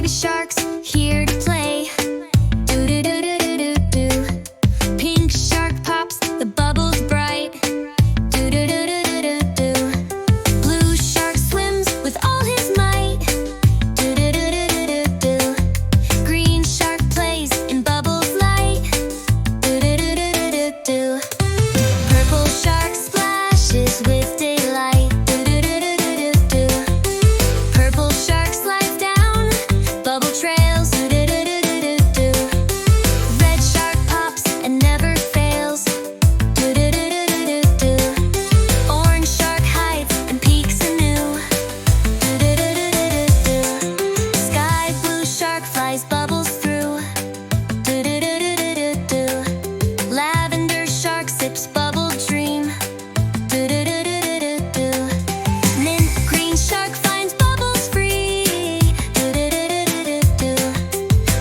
sharks here to play. Do do do do do do do. Pink shark pops, the bubbles bright. Do do do do do do do. Blue shark swims with all his might. Do do do do do do do. Green shark plays in bubbles light. Do do do do do do do. Purple shark splashes with daylight. Do do do do do do do. Purple shark slides down bubble trails. Do do do do do do do. Red shark pops and never fails. Do do do do do do do. Orange shark hides and peeks anew. Do do do do do do do. Sky blue shark flies bubbles through. Do do do do do do do. Lavender shark sips bubble dream. Do do do do do do do. Mint green shark finds bubbles free. Do do do do do do do.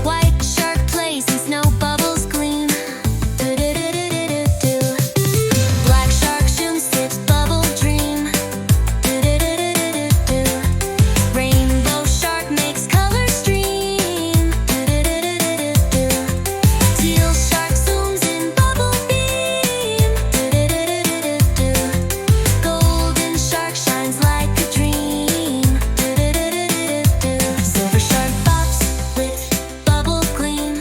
White shark plays and snow bubbles gleam. Do do do do do do do. Black shark soon sips bubble dream. Do do do do do do do. Rainbow shark makes colors stream. Do do do do do do do. Teal shark zooms in bubble beam. Do do do do do do do. Golden shark shines like a dream. Do do do do do do do. Silver shark bops with bubble gleam.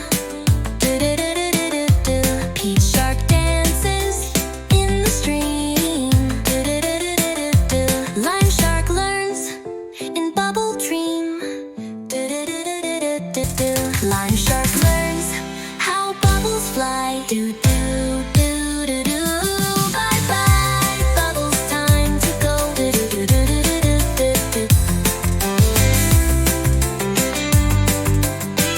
Do do do do do do do. Peach shark dances in the stream. Do do do do do do do. Lime shark learns in bubble dream. Do do do do do do do do. Lime shark learns how bubbles fly. Do